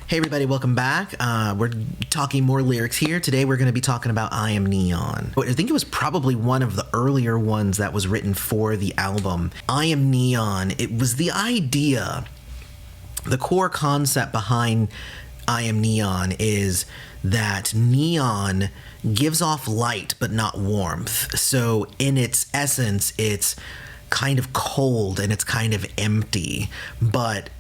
Hey everybody, welcome back. We're talking more lyrics here. Today we're going to be talking about I Am Neon. I think it was probably one of the earlier ones that was written for the album. I Am Neon, it was the idea, the core concept behind I Am Neon is that neon gives off light but not warmth. So in its essence, it's kind of cold and it's kind of empty, but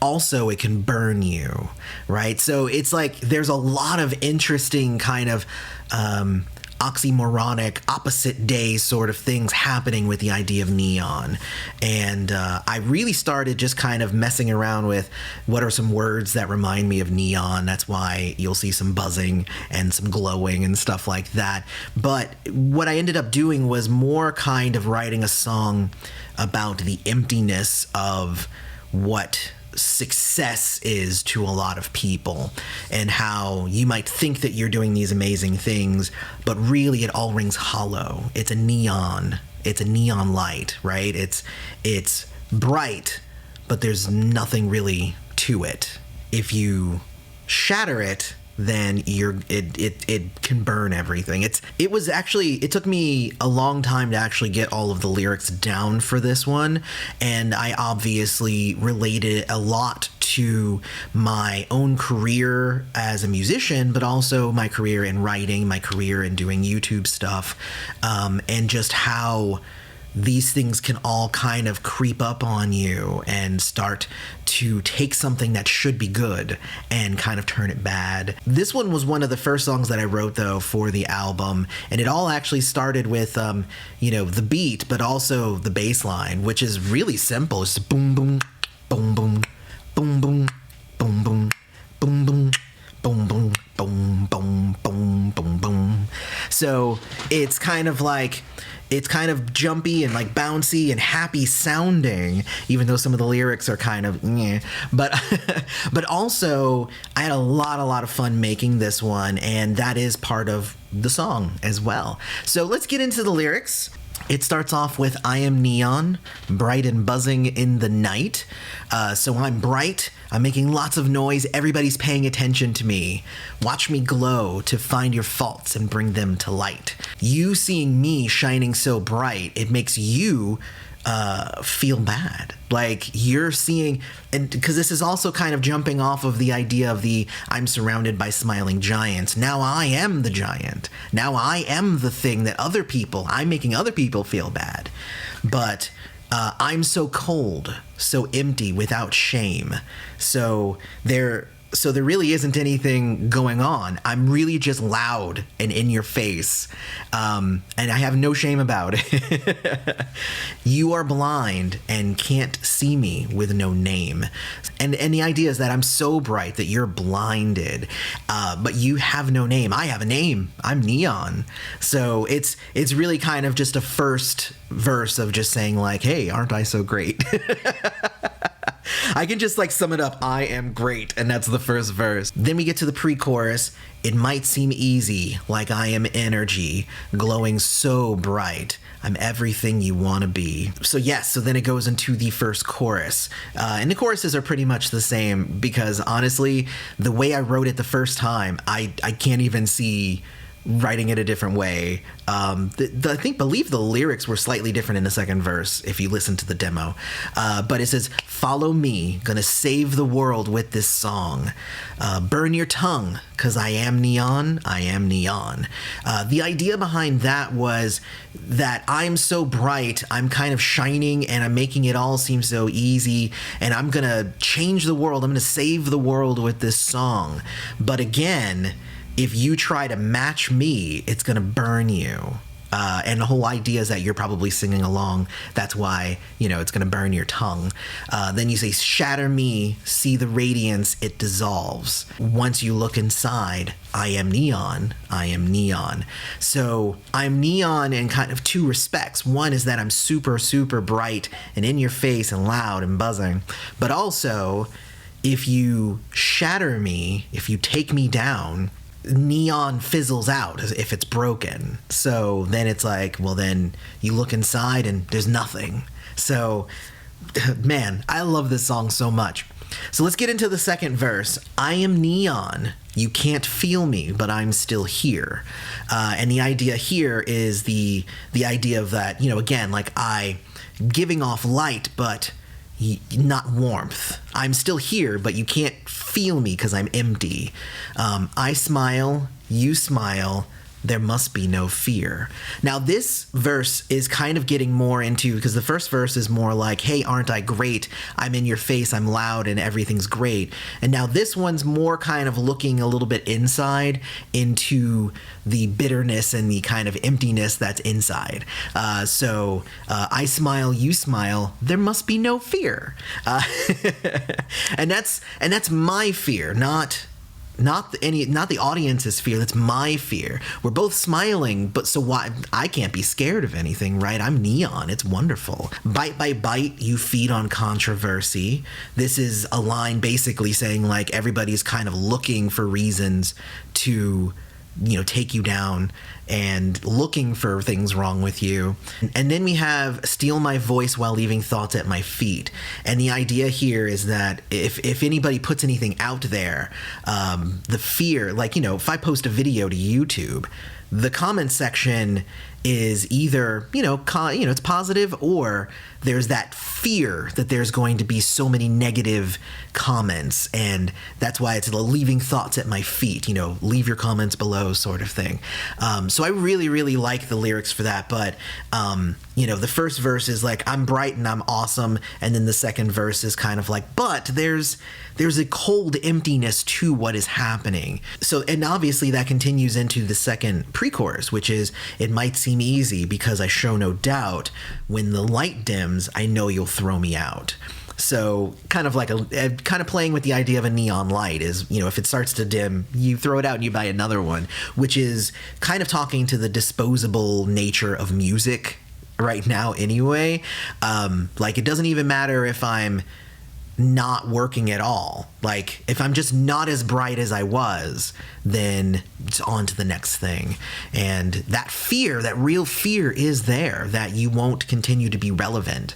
also it can burn you, right? So it's like there's a lot of interesting kind of oxymoronic opposite day sort of things happening with the idea of neon. And I really started just kind of messing around with what are some words that remind me of neon. That's why you'll see some buzzing and some glowing and stuff like that. But what I ended up doing was more kind of writing a song about the emptiness of what success is to a lot of people, and how you might think that you're doing these amazing things, but really it all rings hollow. It's a neon light, right? It's bright, but there's nothing really to it. If you shatter it, then it can burn everything. It took me a long time to actually get all of the lyrics down for this one, and I obviously related a lot to my own career as a musician, but also my career in writing, my career in doing YouTube stuff, and just how these things can all kind of creep up on you and start to take something that should be good and kind of turn it bad. This one was one of the first songs that I wrote, though, for the album, and it all actually started with, the beat, but also the bass line, which is really simple. It's boom, boom, boom, boom, boom, boom, boom, boom, boom, boom, boom, boom, boom, boom, boom, boom, boom. So it's kind of jumpy and like bouncy and happy sounding, even though some of the lyrics are kind of but also I had a lot of fun making this one, and that is part of the song as well. So let's get into the lyrics. It starts off with, I am neon, bright and buzzing in the night. So I'm bright, I'm making lots of noise, everybody's paying attention to me. Watch me glow to find your faults and bring them to light. You seeing me shining so bright, it makes you feel bad. Like you're seeing, and because this is also kind of jumping off of the idea of the I'm surrounded by smiling giants. Now I am the giant. Now I am the thing that I'm making other people feel bad. But I'm so cold, so empty, without shame. So there really isn't anything going on. I'm really just loud and in your face, and I have no shame about it. You are blind and can't see me with no name. And the idea is that I'm so bright that you're blinded, but you have no name. I have a name. I'm Neon. So it's really kind of just a first verse of just saying like, hey, aren't I so great? I can just like sum it up. I am great. And that's the first verse. Then we get to the pre-chorus. It might seem easy, like I am energy, glowing so bright. I'm everything you want to be. So yes, so then it goes into the first chorus. And the choruses are pretty much the same because honestly, the way I wrote it the first time, I can't even see writing it a different way. I believe the lyrics were slightly different in the second verse if you listen to the demo. But it says, follow me, gonna save the world with this song. Burn your tongue, cause I am neon, I am neon. The idea behind that was that I'm so bright, I'm kind of shining, and I'm making it all seem so easy, and I'm gonna change the world, I'm gonna save the world with this song. But again, if you try to match me, it's going to burn you. And the whole idea is that you're probably singing along. That's why, it's going to burn your tongue. Then you say, shatter me, see the radiance, it dissolves. Once you look inside, I am neon, I am neon. So I'm neon in kind of two respects. One is that I'm super, super bright and in your face and loud and buzzing. But also, if you shatter me, if you take me down, neon fizzles out as if it's broken. So then it's like, well, then you look inside and there's nothing. So man, I love this song so much. So let's get into the second verse. I am neon. You can't feel me, but I'm still here. And the idea here is the idea of that, again, like I giving off light, but not warmth. I'm still here, but you can't feel me because I'm empty. I smile, you smile, there must be no fear. Now, this verse is kind of getting more into, because the first verse is more like, hey, aren't I great? I'm in your face, I'm loud, and everything's great. And now this one's more kind of looking a little bit inside into the bitterness and the kind of emptiness that's inside. So I smile, you smile, there must be no fear. And that's my fear, not the audience's fear. That's my fear. We're both smiling, but so why? I can't be scared of anything, right? I'm neon. It's wonderful. Bite by bite, you feed on controversy. This is a line basically saying like everybody's kind of looking for reasons to take you down and looking for things wrong with you. And then we have steal my voice while leaving thoughts at my feet. And the idea here is that if anybody puts anything out there, the fear, like, if I post a video to YouTube, the comment section is either, it's positive, or there's that fear that there's going to be so many negative comments, and that's why it's leaving thoughts at my feet, leave your comments below sort of thing. So I really, really like the lyrics for that, but, the first verse is like, I'm bright and I'm awesome, and then the second verse is kind of like, but there's a cold emptiness to what is happening. So, and obviously that continues into the second pre-chorus, which is, it might seem easy because I show no doubt. When the light dims, I know you'll throw me out. So kind of like kind of playing with the idea of a neon light is, if it starts to dim, you throw it out and you buy another one, which is kind of talking to the disposable nature of music right now anyway. Like, it doesn't even matter if I'm not working at all. Like, if I'm just not as bright as I was, then it's on to the next thing. And that fear, that real fear is there, that you won't continue to be relevant,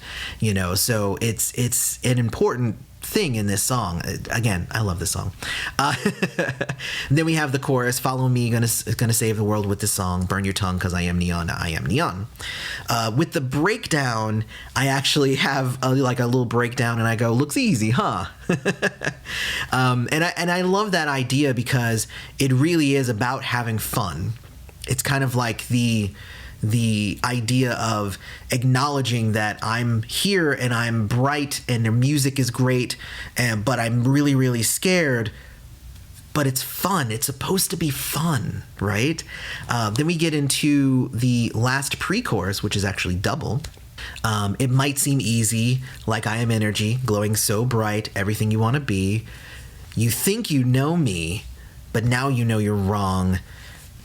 so it's an important thing in this song. Again, I love this song. Then we have the chorus, follow me, gonna save the world with this song, burn your tongue because I am neon, I am neon. With the breakdown, I actually have a little breakdown and I go, looks easy, huh? And I love that idea because it really is about having fun. It's kind of like the idea of acknowledging that I'm here and I'm bright and the music is great, but I'm really, really scared, but it's fun. It's supposed to be fun, right? Then we get into the last pre-chorus, which is actually double. It might seem easy, like I am energy, glowing so bright, everything you want to be. You think you know me, but now you know you're wrong.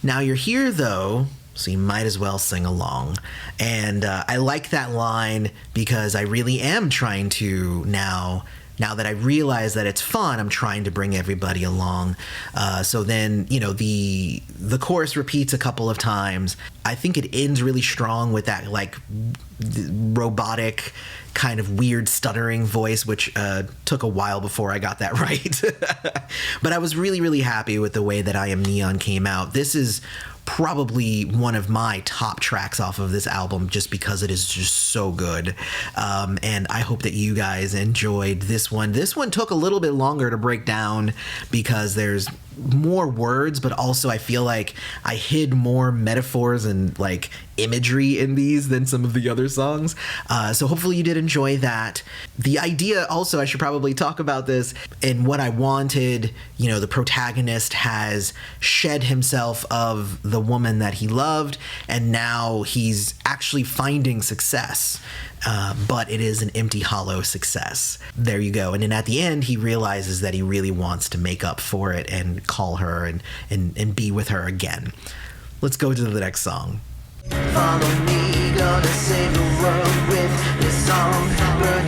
Now you're here, though, so you might as well sing along. And I like that line because I really am trying to now that I realize that it's fun, I'm trying to bring everybody along. So then, the chorus repeats a couple of times. I think it ends really strong with that like robotic kind of weird stuttering voice, which took a while before I got that right. But I was really, really happy with the way that I Am Neon came out. This is probably one of my top tracks off of this album just because it is just so good. And I hope that you guys enjoyed this one. This one took a little bit longer to break down because there's more words, but also I feel like I hid more metaphors and like imagery in these than some of the other songs. So hopefully you did enjoy that. The idea also, I should probably talk about this, and what I wanted, the protagonist has shed himself of the woman that he loved, and now he's actually finding success. But it is an empty, hollow success. There you go. And then at the end, he realizes that he really wants to make up for it and call her and be with her again. Let's go to the next song. Follow me, gonna save the world with this song. Burn